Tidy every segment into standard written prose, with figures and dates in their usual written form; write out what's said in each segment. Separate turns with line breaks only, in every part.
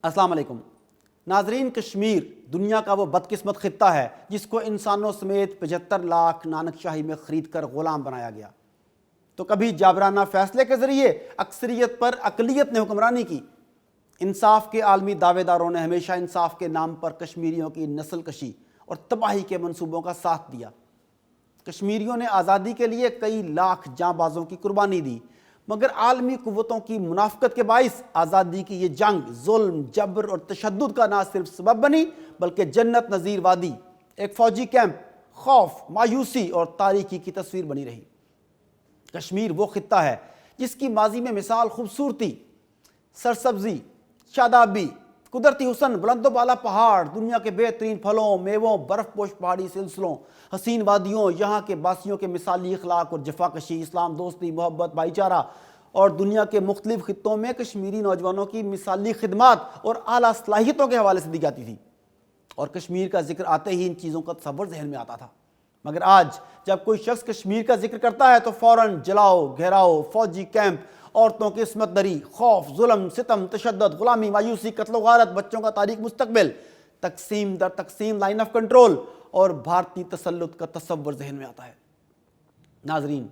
السلام علیکم ناظرین، کشمیر دنیا کا وہ بدقسمت خطہ ہے جس کو انسانوں سمیت 75 لاکھ نانک شاہی میں خرید کر غلام بنایا گیا۔ تو کبھی جابرانہ فیصلے کے ذریعے اکثریت پر اقلیت نے حکمرانی کی۔ انصاف کے عالمی دعوے داروں نے ہمیشہ انصاف کے نام پر کشمیریوں کی نسل کشی اور تباہی کے منصوبوں کا ساتھ دیا۔ کشمیریوں نے آزادی کے لیے کئی لاکھ جاں بازوں کی قربانی دی، مگر عالمی قوتوں کی منافقت کے باعث آزادی کی یہ جنگ ظلم، جبر اور تشدد کا نہ صرف سبب بنی بلکہ جنت نظیر وادی، ایک فوجی کیمپ، خوف، مایوسی اور تاریکی کی تصویر بنی رہی۔ کشمیر وہ خطہ ہے جس کی ماضی میں مثال خوبصورتی، سرسبزی، شادابی، قدرتی حسن، بلند و بالا پہاڑ، دنیا کے بہترین پھلوں، میووں، برف پوش پہاڑی سلسلوں، حسین وادیوں، یہاں کے باسیوں کے مثالی اخلاق اور جفاکشی، اسلام دوستی، محبت، بھائی چارہ اور دنیا کے مختلف خطوں میں کشمیری نوجوانوں کی مثالی خدمات اور اعلیٰ صلاحیتوں کے حوالے سے دی جاتی تھی، اور کشمیر کا ذکر آتے ہی ان چیزوں کا تصور ذہن میں آتا تھا۔ مگر آج جب کوئی شخص کشمیر کا ذکر کرتا ہے تو فوراً جلاؤ، گھیراؤ، فوجی کیمپ، عورتوں کی عصمت دری، خوف، ظلم، ستم، تشدد، غلامی، مایوسی، قتل و غارت، بچوں کا تاریک مستقبل، تقسیم در تقسیم لائن آف کنٹرول اور بھارتی تسلط کا تصور ذہن میں آتا ہے۔ ناظرین،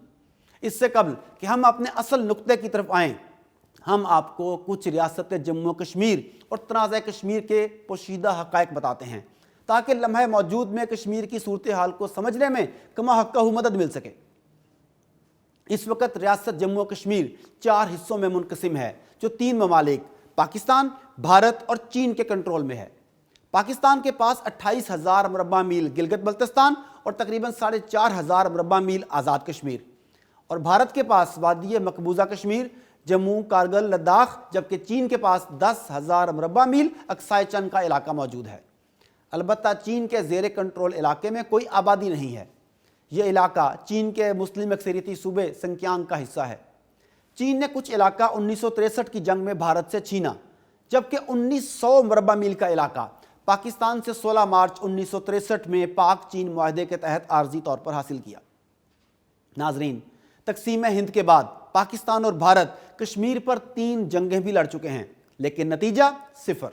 اس سے قبل کہ ہم اپنے اصل نقطے کی طرف آئیں، ہم آپ کو کچھ ریاست جموں کشمیر اور تنازع کشمیر کے پوشیدہ حقائق بتاتے ہیں تاکہ لمحہ موجود میں کشمیر کی صورتحال کو سمجھنے میں کما حقہ مدد مل سکے۔ اس وقت ریاست جموں کشمیر 4 حصوں میں منقسم ہے جو 3 ممالک پاکستان، بھارت اور چین کے کنٹرول میں ہے۔ پاکستان کے پاس 28,000 مربع میل گلگت بلتستان اور تقریباً 4,500 مربع میل آزاد کشمیر، اور بھارت کے پاس وادی مقبوضہ کشمیر، جموں، کارگل، لداخ، جبکہ چین کے پاس 10,000 مربع میل اقصائے چین کا علاقہ موجود ہے۔ البتہ چین کے زیر کنٹرول علاقے میں کوئی آبادی نہیں ہے۔ یہ علاقہ چین کے مسلم اکثریتی صوبے سنکیانگ کا حصہ ہے۔ چین نے کچھ علاقہ 1963 کی جنگ میں بھارت سے چھینا، جبکہ 1900 مربع میل کا علاقہ پاکستان سے 16 مارچ 1963 میں پاک چین معاہدے کے تحت عارضی طور پر حاصل کیا۔ ناظرین، تقسیم ہند کے بعد پاکستان اور بھارت کشمیر پر 3 جنگیں بھی لڑ چکے ہیں، لیکن نتیجہ 0۔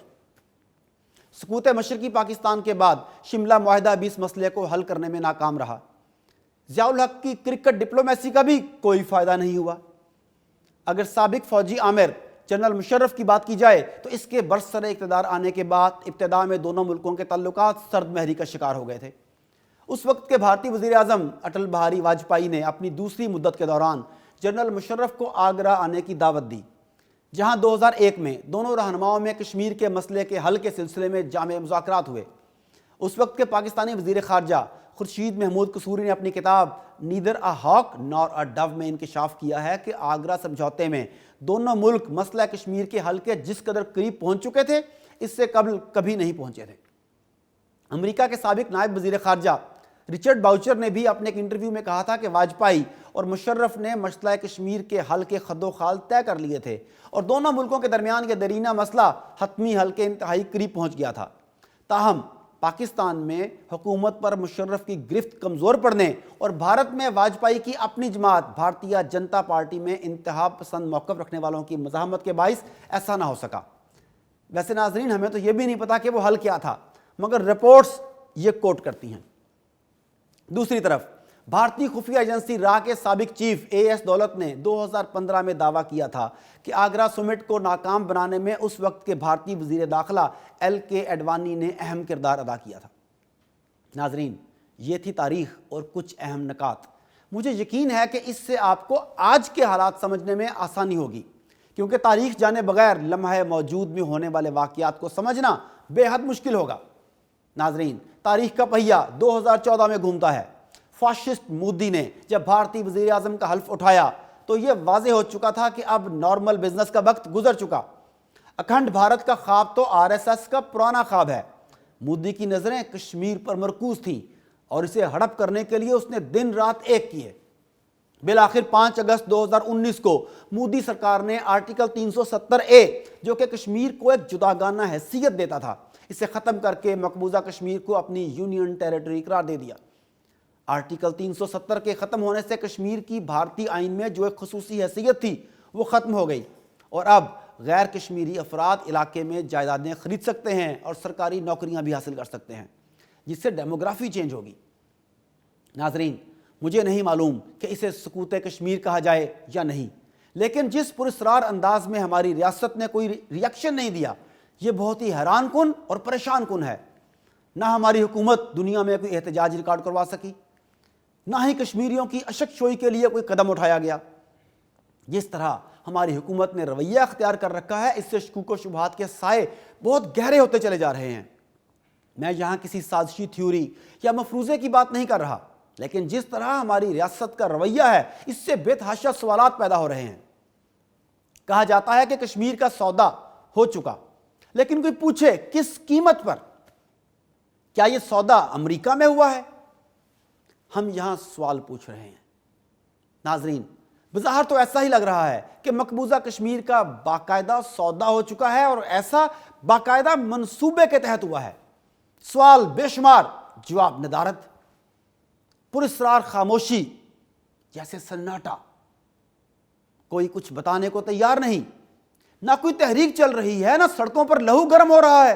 سقوط مشرقی پاکستان کے بعد شملہ معاہدہ بھی اس مسئلے کو حل کرنے میں ناکام رہا۔ ضیاء الحق کی کرکٹ ڈپلومیسی کا بھی کوئی فائدہ نہیں ہوا۔ اگر سابق فوجی آمر جنرل مشرف کی بات کی جائے تو اس کے برسر اقتدار آنے کے بعد ابتدا میں دونوں ملکوں کے تعلقات سرد مہری کا شکار ہو گئے تھے۔ اس وقت کے بھارتی وزیر اعظم اٹل بہاری واجپئی نے اپنی دوسری مدت کے دوران جنرل مشرف کو آگرہ آنے کی دعوت دی، جہاں 2001 میں دونوں رہنماؤں میں کشمیر کے مسئلے کے حل کے سلسلے میں جامع مذاکرات ہوئے۔ اس وقت کے پاکستانی وزیر خارجہ خورشید محمود قصوری نے اپنی کتاب neither a ہاک Noor a do میں انکشاف کیا ہے کہ آگرہ سمجھوتے میں دونوں ملک مسئلہ کشمیر کے حل کے جس قدر قریب پہنچ چکے تھے، اس سے قبل کبھی نہیں پہنچے تھے۔ امریکہ کے سابق نائب وزیر خارجہ رچرڈ باؤچر نے بھی اپنے ایک انٹرویو میں کہا تھا کہ واجپئی اور مشرف نے مسئلہ کشمیر کے حل کے خد و خال طے کر لیے تھے اور دونوں ملکوں کے درمیان یہ درینہ مسئلہ حتمی حل کے انتہائی قریب پہنچ گیا تھا۔ تاہم پاکستان میں حکومت پر مشرف کی گرفت کمزور پڑنے اور بھارت میں واجپئی کی اپنی جماعت بھارتیہ جنتا پارٹی میں انتہا پسند موقف رکھنے والوں کی مزاحمت کے باعث ایسا نہ ہو سکا۔ ویسے ناظرین، ہمیں تو یہ بھی نہیں پتا کہ وہ حل کیا تھا، مگر رپورٹس یہ کوٹ کرتی ہیں۔ دوسری طرف بھارتی خفیہ ایجنسی را کے سابق چیف AS دولت نے 2015 میں دعویٰ کیا تھا کہ آگرہ سمٹ کو ناکام بنانے میں اس وقت کے بھارتی وزیر داخلہ LK اڈوانی نے اہم کردار ادا کیا تھا۔ ناظرین، یہ تھی تاریخ اور کچھ اہم نکات۔ مجھے یقین ہے کہ اس سے آپ کو آج کے حالات سمجھنے میں آسانی ہوگی، کیونکہ تاریخ جانے بغیر لمحہ موجود میں ہونے والے واقعات کو سمجھنا بے حد مشکل ہوگا۔ ناظرین، تاریخ کا پہیہ 2014 میں گھومتا ہے۔ فاشسٹ مودی نے جب بھارتی وزیر اعظم کا حلف اٹھایا تو یہ واضح ہو چکا تھا کہ اب نارمل بزنس کا وقت گزر چکا۔ اکھنڈ بھارت کا خواب تو RSS کا پرانا خواب ہے۔ مودی کی نظریں کشمیر پر مرکوز تھیں اور اسے ہڑپ کرنے کے لیے اس نے دن رات ایک کیے۔ بالآخر 5 اگست 2019 کو مودی سرکار نے آرٹیکل 370A، جو کہ کشمیر کو ایک جداگانہ حیثیت دیتا تھا، اسے ختم کر کے مقبوضہ کشمیر کو اپنی یونین ٹیریٹری قرار دے دیا۔ آرٹیکل 370 کے ختم ہونے سے کشمیر کی بھارتی آئین میں جو ایک خصوصی حیثیت تھی وہ ختم ہو گئی، اور اب غیر کشمیری افراد علاقے میں جائیدادیں خرید سکتے ہیں اور سرکاری نوکریاں بھی حاصل کر سکتے ہیں، جس سے ڈیموگرافی چینج ہوگی۔ ناظرین، مجھے نہیں معلوم کہ اسے سکوت کشمیر کہا جائے یا نہیں، لیکن جس پراسرار انداز میں ہماری ریاست نے کوئی ریاکشن نہیں دیا، یہ بہت ہی حیران کن اور پریشان کن ہے۔ نہ ہماری حکومت دنیا میں کوئی احتجاج ریکارڈ کروا سکی، نہ ہی کشمیریوں کی اشک شوئی کے لیے کوئی قدم اٹھایا گیا۔ جس طرح ہماری حکومت نے رویہ اختیار کر رکھا ہے، اس سے شکوک و شبہات کے سائے بہت گہرے ہوتے چلے جا رہے ہیں۔ میں یہاں کسی سازشی تھیوری یا مفروضے کی بات نہیں کر رہا، لیکن جس طرح ہماری ریاست کا رویہ ہے، اس سے بے تحاشا سوالات پیدا ہو رہے ہیں۔ کہا جاتا ہے کہ کشمیر کا سودا ہو چکا، لیکن کوئی پوچھے کس قیمت پر؟ کیا یہ سودا امریکہ میں ہوا ہے؟ ہم یہاں سوال پوچھ رہے ہیں۔ ناظرین، بظاہر تو ایسا ہی لگ رہا ہے کہ مقبوضہ کشمیر کا باقاعدہ سودا ہو چکا ہے، اور ایسا باقاعدہ منصوبے کے تحت ہوا ہے۔ سوال بے شمار، جواب ندارت، پراسرار خاموشی، جیسے سناٹا۔ کوئی کچھ بتانے کو تیار نہیں، نہ کوئی تحریک چل رہی ہے، نہ سڑکوں پر لہو گرم ہو رہا ہے۔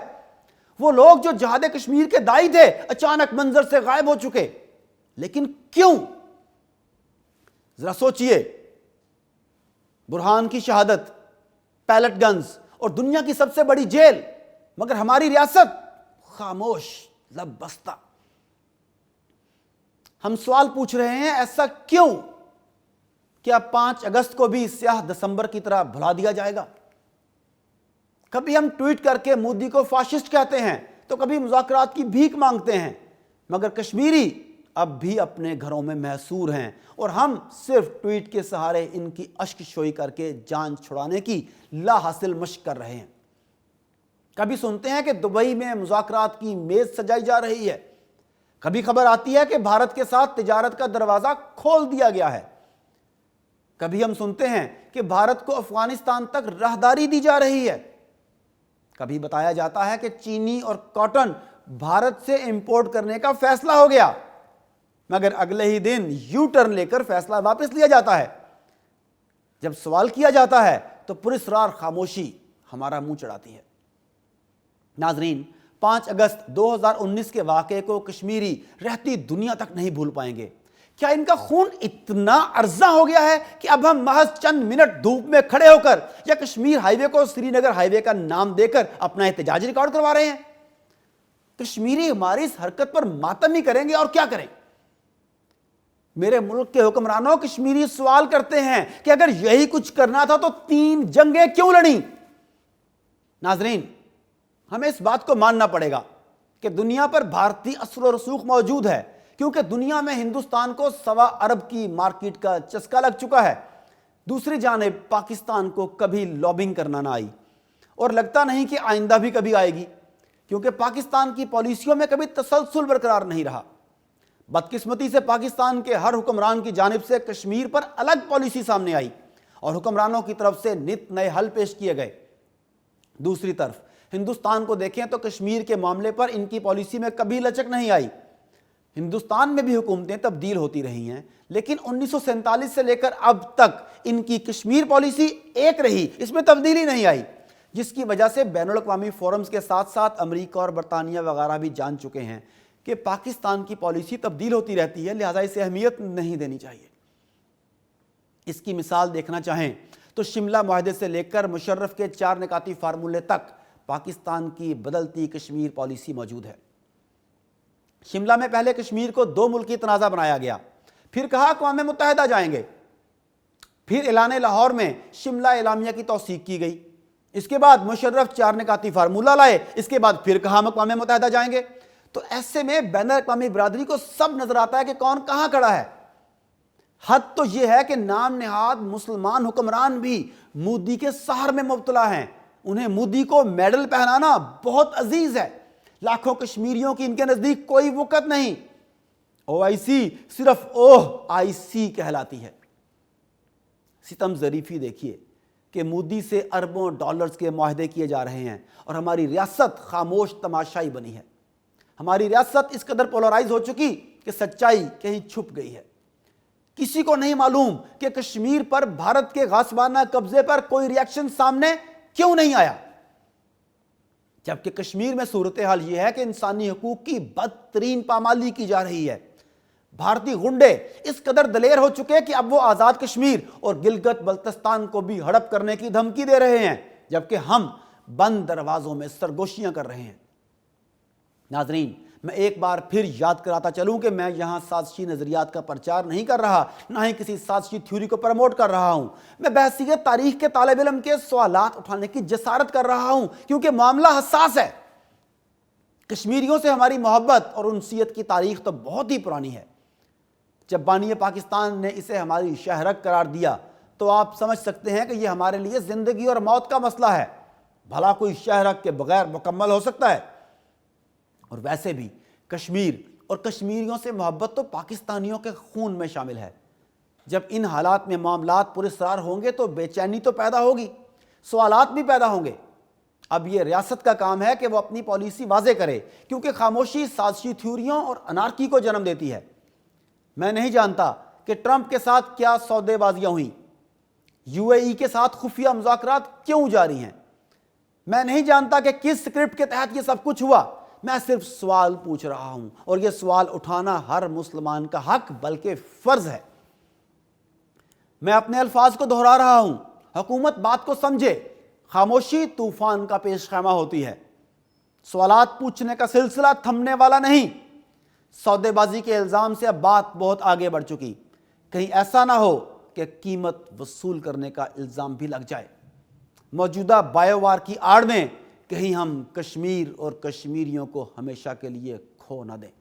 وہ لوگ جو جہاد کشمیر کے دائی تھے اچانک منظر سے غائب ہو چکے، لیکن کیوں؟ ذرا سوچئے، برہان کی شہادت، پیلٹ گنز اور دنیا کی سب سے بڑی جیل، مگر ہماری ریاست خاموش، لب بستہ۔ ہم سوال پوچھ رہے ہیں، ایسا کیوں؟ کیا 5 اگست کو بھی سیاہ دسمبر کی طرح بھلا دیا جائے گا؟ کبھی ہم ٹویٹ کر کے مودی کو فاشسٹ کہتے ہیں، تو کبھی مذاکرات کی بھیک مانگتے ہیں، مگر کشمیری اب بھی اپنے گھروں میں محصور ہیں، اور ہم صرف ٹویٹ کے سہارے ان کی اشک شوئی کر کے جان چھڑانے کی لا حاصل مشق کر رہے ہیں۔ کبھی سنتے ہیں کہ دبئی میں مذاکرات کی میز سجائی جا رہی ہے، کبھی خبر آتی ہے کہ بھارت کے ساتھ تجارت کا دروازہ کھول دیا گیا ہے، کبھی ہم سنتے ہیں کہ بھارت کو افغانستان تک راہداری دی جا رہی ہے، کبھی بتایا جاتا ہے کہ چینی اور کاٹن بھارت سے امپورٹ کرنے کا فیصلہ ہو گیا، مگر اگلے ہی دن یو ٹرن لے کر فیصلہ واپس لیا جاتا ہے۔ جب سوال کیا جاتا ہے تو پراسرار خاموشی ہمارا منہ چڑھاتی ہے۔ ناظرین، 5 اگست 2019 کے واقعے کو کشمیری رہتی دنیا تک نہیں بھول پائیں گے۔ کیا ان کا خون اتنا ارزاں ہو گیا ہے کہ اب ہم محض چند منٹ دھوپ میں کھڑے ہو کر یا کشمیر ہائی وے کو سری نگر ہائی وے کا نام دے کر اپنا احتجاج ریکارڈ کروا رہے ہیں؟ کشمیری ہماری اس حرکت پر ماتم ہی کریں گے اور کیا کریں؟ میرے ملک کے حکمرانوں، کشمیری سوال کرتے ہیں کہ اگر یہی کچھ کرنا تھا تو 3 جنگیں کیوں لڑیں؟ ناظرین، ہمیں اس بات کو ماننا پڑے گا کہ دنیا پر بھارتی اثر و رسوخ موجود ہے، کیونکہ دنیا میں ہندوستان کو 1.25 ارب کی مارکیٹ کا چسکا لگ چکا ہے۔ دوسری جانب پاکستان کو کبھی لابنگ کرنا نہ آئی، اور لگتا نہیں کہ آئندہ بھی کبھی آئے گی، کیونکہ پاکستان کی پالیسیوں میں کبھی تسلسل برقرار نہیں رہا۔ بدقسمتی سے پاکستان کے ہر حکمران کی جانب سے کشمیر پر الگ پالیسی سامنے آئی، اور حکمرانوں کی طرف سے نت نئے حل پیش کیے گئے۔ دوسری طرف ہندوستان کو دیکھیں تو کشمیر کے معاملے پر ان کی پالیسی میں کبھی لچک نہیں آئی۔ ہندوستان میں بھی حکومتیں تبدیل ہوتی رہی ہیں، لیکن 1947 سے لے کر اب تک ان کی کشمیر پالیسی ایک رہی، اس میں تبدیلی نہیں آئی، جس کی وجہ سے بین الاقوامی فورمز کے ساتھ ساتھ امریکہ اور برطانیہ وغیرہ بھی جان چکے ہیں کہ پاکستان کی پالیسی تبدیل ہوتی رہتی ہے، لہذا اسے اہمیت نہیں دینی چاہیے۔ اس کی مثال دیکھنا چاہیں تو شملہ معاہدے سے لے کر مشرف کے 4 نکاتی فارمولے تک پاکستان کی بدلتی کشمیر پالیسی موجود ہے۔ شملہ میں پہلے کشمیر کو 2 ملکی تنازع بنایا گیا، پھر کہا اقوام متحدہ جائیں گے، پھر اعلان لاہور میں شملہ اعلامیہ کی توثیق کی گئی، اس کے بعد مشرف 4 نکاتی فارمولہ لائے، اس کے بعد پھر کہا ہم اقوام متحدہ جائیں گے۔ تو ایسے میں بین الاقوامی برادری کو سب نظر آتا ہے کہ کون کہاں کھڑا ہے۔ حد تو یہ ہے کہ نام نہاد مسلمان حکمران بھی مودی کے سحر میں مبتلا ہیں، انہیں مودی کو میڈل پہنانا بہت عزیز ہے، لاکھوں کشمیریوں کی ان کے نزدیک کوئی وقت نہیں۔ OIC صرف OIC کہلاتی ہے۔ ستم ظریفی دیکھیے کہ مودی سے اربوں ڈالرز کے معاہدے کیے جا رہے ہیں، اور ہماری ریاست خاموش تماشائی بنی ہے۔ ہماری ریاست اس قدر پولرائز ہو چکی کہ سچائی کہیں چھپ گئی ہے۔ کسی کو نہیں معلوم کہ کشمیر پر بھارت کے غاصبانہ قبضے پر کوئی ریاکشن سامنے کیوں نہیں آیا؟ جبکہ کشمیر میں صورتحال یہ ہے کہ انسانی حقوق کی بدترین پامالی کی جا رہی ہے۔ بھارتی غنڈے اس قدر دلیر ہو چکے کہ اب وہ آزاد کشمیر اور گلگت بلتستان کو بھی ہڑپ کرنے کی دھمکی دے رہے ہیں، جبکہ ہم بند دروازوں میں سرگوشیاں کر رہے ہیں۔ ناظرین، میں ایک بار پھر یاد کراتا چلوں کہ میں یہاں سازشی نظریات کا پرچار نہیں کر رہا، نہ ہی کسی سازشی تھیوری کو پروموٹ کر رہا ہوں۔ میں بحیثیت تاریخ کے طالب علم کے سوالات اٹھانے کی جسارت کر رہا ہوں، کیونکہ معاملہ حساس ہے۔ کشمیریوں سے ہماری محبت اور انسیت کی تاریخ تو بہت ہی پرانی ہے۔ جب بانی پاکستان نے اسے ہماری شہرک قرار دیا تو آپ سمجھ سکتے ہیں کہ یہ ہمارے لیے زندگی اور موت کا مسئلہ ہے۔ بھلا کوئی شہرک کے بغیر مکمل ہو سکتا ہے؟ اور ویسے بھی کشمیر اور کشمیریوں سے محبت تو پاکستانیوں کے خون میں شامل ہے۔ جب ان حالات میں معاملات پراسرار ہوں گے تو بے چینی تو پیدا ہوگی، سوالات بھی پیدا ہوں گے۔ اب یہ ریاست کا کام ہے کہ وہ اپنی پالیسی واضح کرے، کیونکہ خاموشی سازشی تھیوریوں اور انارکی کو جنم دیتی ہے۔ میں نہیں جانتا کہ ٹرمپ کے ساتھ کیا سودے بازیاں ہوئیں، یو اے ای کے ساتھ خفیہ مذاکرات کیوں جاری ہیں، میں نہیں جانتا کہ کس سکرپٹ کے تحت یہ سب کچھ ہوا۔ میں صرف سوال پوچھ رہا ہوں، اور یہ سوال اٹھانا ہر مسلمان کا حق بلکہ فرض ہے۔ میں اپنے الفاظ کو دہرا رہا ہوں، حکومت بات کو سمجھے۔ خاموشی طوفان کا پیش خیمہ ہوتی ہے۔ سوالات پوچھنے کا سلسلہ تھمنے والا نہیں۔ سودے بازی کے الزام سے اب بات بہت آگے بڑھ چکی، کہیں ایسا نہ ہو کہ قیمت وصول کرنے کا الزام بھی لگ جائے۔ موجودہ بائیو وار کی آڑ میں کہیں ہم کشمیر اور کشمیریوں کو ہمیشہ کے لیے کھو نہ دیں۔